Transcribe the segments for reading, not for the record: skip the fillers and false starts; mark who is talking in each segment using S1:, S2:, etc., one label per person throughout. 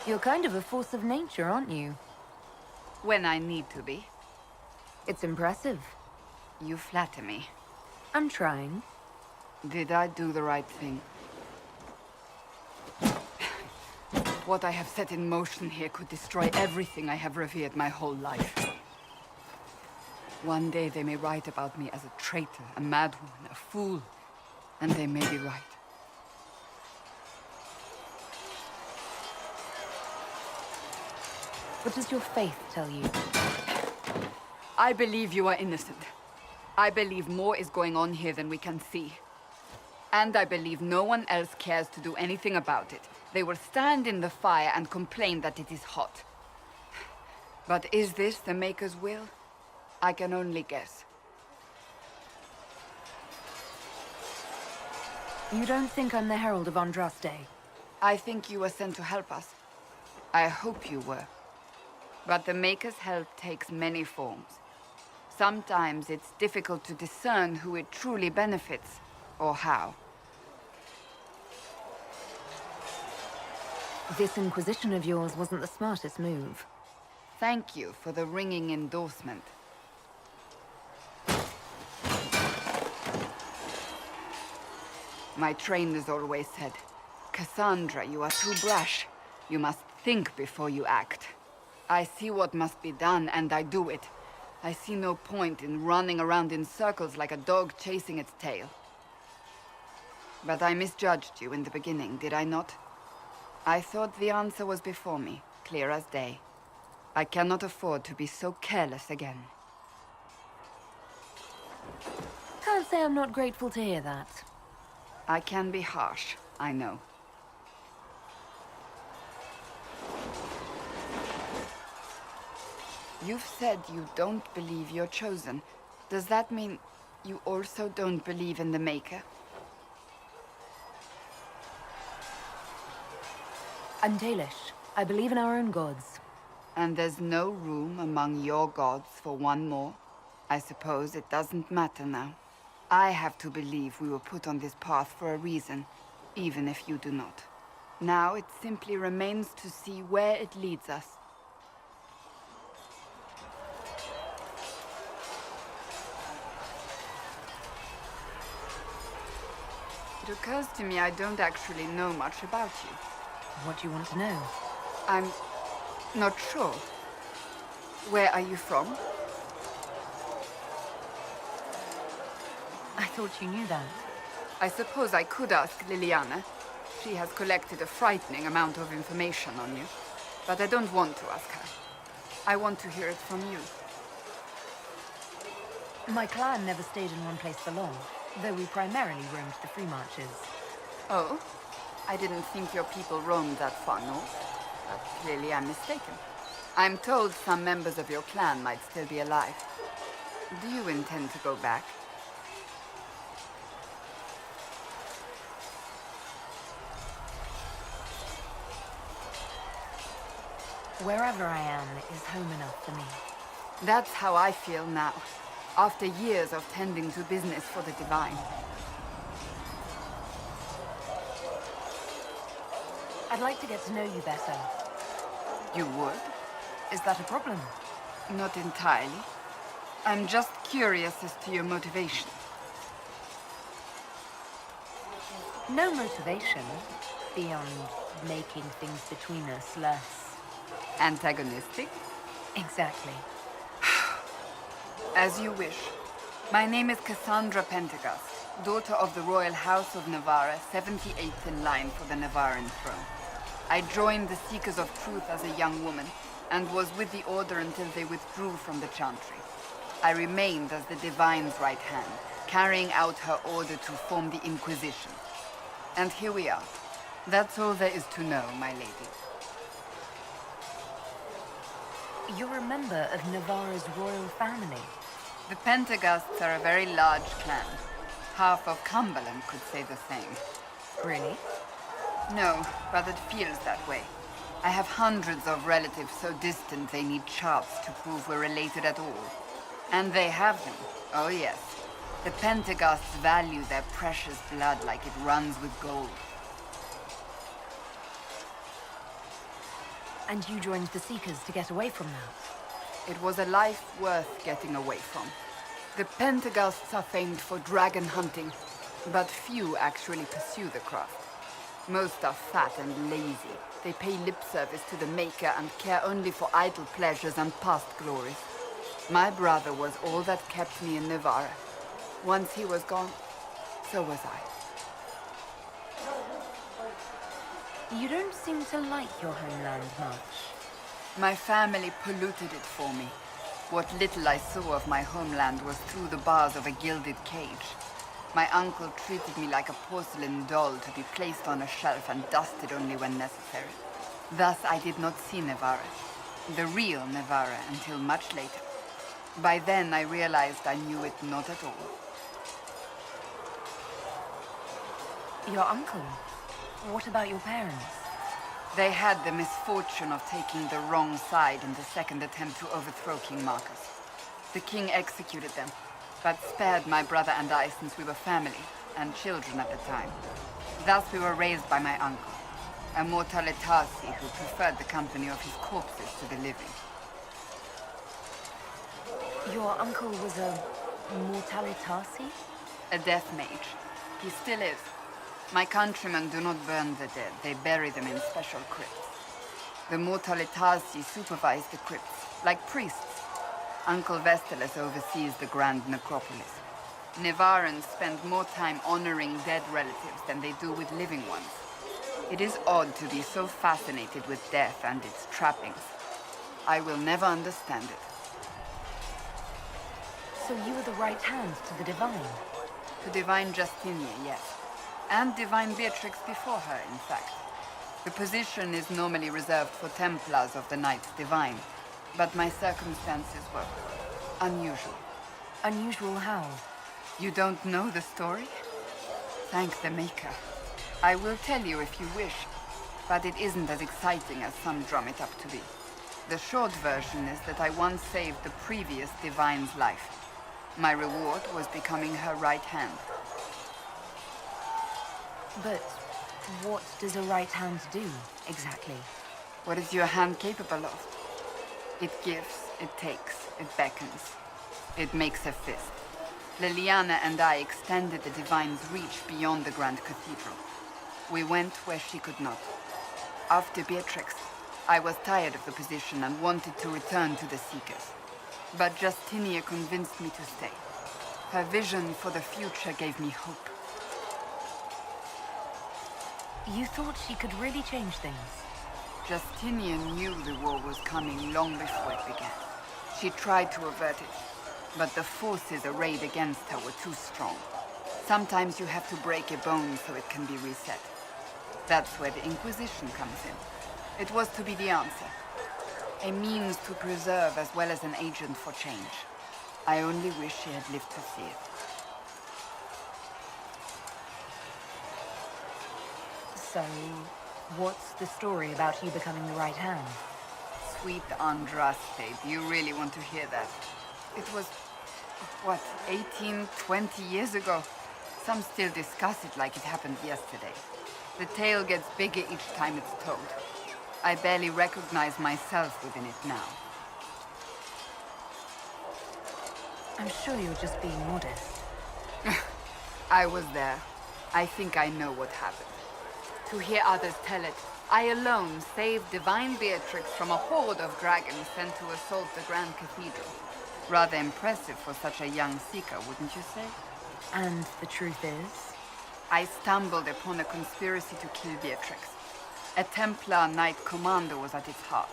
S1: You're kind of a force of nature, aren't you?
S2: When I need to be.
S1: It's impressive.
S2: You flatter me.
S1: I'm trying.
S2: Did I do the right thing? What I have set in motion here could destroy everything I have revered my whole life. One day they may write about me as a traitor, a madwoman, a fool. And they may be right.
S1: What does your faith tell you?
S2: I believe you are innocent. I believe more is going on here than we can see. And I believe no one else cares to do anything about it. They will stand in the fire and complain that it is hot. But is this the Maker's will? I can only guess.
S1: You don't think I'm the Herald of Andraste?
S2: I think you were sent to help us. I hope you were. But the Maker's help takes many forms. Sometimes it's difficult to discern who it truly benefits, or how.
S1: This Inquisition of yours wasn't the smartest move.
S2: Thank you for the ringing endorsement. My trainers always said, Cassandra, you are too brash. You must think before you act. I see what must be done, and I do it. I see no point in running around in circles like a dog chasing its tail. But I misjudged you in the beginning, did I not? I thought the answer was before me, clear as day. I cannot afford to be so careless again.
S1: Can't say I'm not grateful to hear that.
S2: I can be harsh, I know. You've said you don't believe you're chosen. Does that mean you also don't believe in the Maker?
S1: I'm Dalish. I believe in our own gods.
S2: And there's no room among your gods for one more? I suppose it doesn't matter now. I have to believe we were put on this path for a reason, even if you do not. Now it simply remains to see where it leads us. It occurs to me I don't actually know much about you.
S1: What do you want to know?
S2: I'm not sure. Where are you from?
S1: I thought you knew that.
S2: I suppose I could ask Liliana. She has collected a frightening amount of information on you. But I don't want to ask her. I want to hear it from you.
S1: My clan never stayed in one place for long, though we primarily roamed the free marches.
S2: Oh? I didn't think your people roamed that far north. But clearly I'm mistaken. I'm told some members of your clan might still be alive. Do you intend to go back?
S1: Wherever I am is home enough for me.
S2: That's how I feel now, after years of tending to business for the Divine.
S1: I'd like to get to know you better.
S2: You would?
S1: Is that a problem?
S2: Not entirely. I'm just curious as to your motivation.
S1: No motivation, beyond making things between us less...
S2: Antagonistic?
S1: Exactly.
S2: As you wish. My name is Cassandra Pentagast, daughter of the Royal House of Navarra, 78th in line for the Navarran throne. I joined the Seekers of Truth as a young woman, and was with the Order until they withdrew from the Chantry. I remained as the Divine's right hand, carrying out her order to form the Inquisition. And here we are. That's all there is to know, my lady.
S1: You're a member of Navarra's royal family.
S2: The Pentagasts are a very large clan. Half of Cumberland could say the same.
S1: Really?
S2: No, but it feels that way. I have hundreds of relatives so distant they need charts to prove we're related at all. And they have them. Oh yes. The Pentagasts value their precious blood like it runs with gold.
S1: And you joined the Seekers to get away from that?
S2: It was a life worth getting away from. The Pentaghasts are famed for dragon hunting, but few actually pursue the craft. Most are fat and lazy. They pay lip service to the Maker and care only for idle pleasures and past glories. My brother was all that kept me in Nevarra. Once he was gone, so was I.
S1: You don't seem to like your homeland much.
S2: My family polluted it for me. What little I saw of my homeland was through the bars of a gilded cage. My uncle treated me like a porcelain doll to be placed on a shelf and dusted only when necessary. Thus I did not see Nevarra, the real Nevarra, until much later. By then I realized I knew it not at all.
S1: Your uncle? What about your parents?
S2: They had the misfortune of taking the wrong side in the second attempt to overthrow King Marcus. The king executed them, but spared my brother and I since we were family, and children at the time. Thus we were raised by my uncle, a Mortalitasi who preferred the company of his corpses to the living.
S1: Your uncle was a Mortalitasi?
S2: A death mage. He still is. My countrymen do not burn the dead, they bury them in special crypts. The Mortalitasi supervise the crypts, like priests. Uncle Vestalis oversees the grand necropolis. Nevarrans spend more time honoring dead relatives than they do with living ones. It is odd to be so fascinated with death and its trappings. I will never understand it.
S1: So you were the right hand to the Divine?
S2: To Divine Justinia, yes. And Divine Beatrix before her, in fact. The position is normally reserved for Templars of the Knights Divine, but my circumstances were unusual.
S1: Unusual how?
S2: You don't know the story? Thank the Maker. I will tell you if you wish, but it isn't as exciting as some drum it up to be. The short version is that I once saved the previous Divine's life. My reward was becoming her right hand.
S1: But what does a right hand do, exactly?
S2: What is your hand capable of? It gives, it takes, it beckons. It makes a fist. Liliana and I extended the Divine's reach beyond the Grand Cathedral. We went where she could not. After Beatrix, I was tired of the position and wanted to return to the Seekers. But Justinia convinced me to stay. Her vision for the future gave me hope.
S1: You thought she could really change things?
S2: Justinian knew the war was coming long before it began. She tried to avert it, but the forces arrayed against her were too strong. Sometimes you have to break a bone so it can be reset. That's where the Inquisition comes in. It was to be the answer. A means to preserve as well as an agent for change. I only wish she had lived to see it.
S1: So, what's the story about you becoming the right hand?
S2: Sweet Andraste, do you really want to hear that? It was, what, 18, 20 years ago? Some still discuss it like it happened yesterday. The tale gets bigger each time it's told. I barely recognize myself within it now.
S1: I'm sure you're just being modest.
S2: I was there. I think I know what happened. To hear others tell it, I alone saved Divine Beatrix from a horde of dragons sent to assault the Grand Cathedral. Rather impressive for such a young seeker, wouldn't you say?
S1: And the truth is?
S2: I stumbled upon a conspiracy to kill Beatrix. A Templar Knight Commander was at its heart.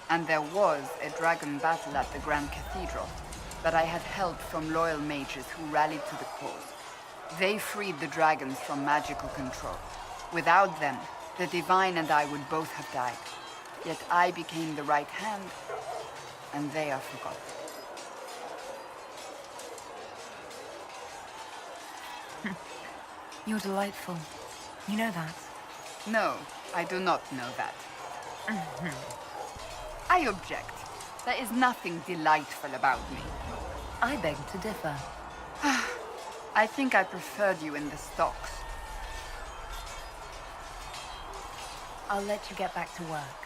S2: And there was a dragon battle at the Grand Cathedral, but I had help from loyal mages who rallied to the cause. They freed the dragons from magical control. Without them, the Divine and I would both have died. Yet I became the right hand, and they are forgotten.
S1: You're delightful. You know that.
S2: No, I do not know that. I object. There is nothing delightful about me.
S1: I beg to differ.
S2: I think I preferred you in the stocks.
S1: I'll let you get back to work.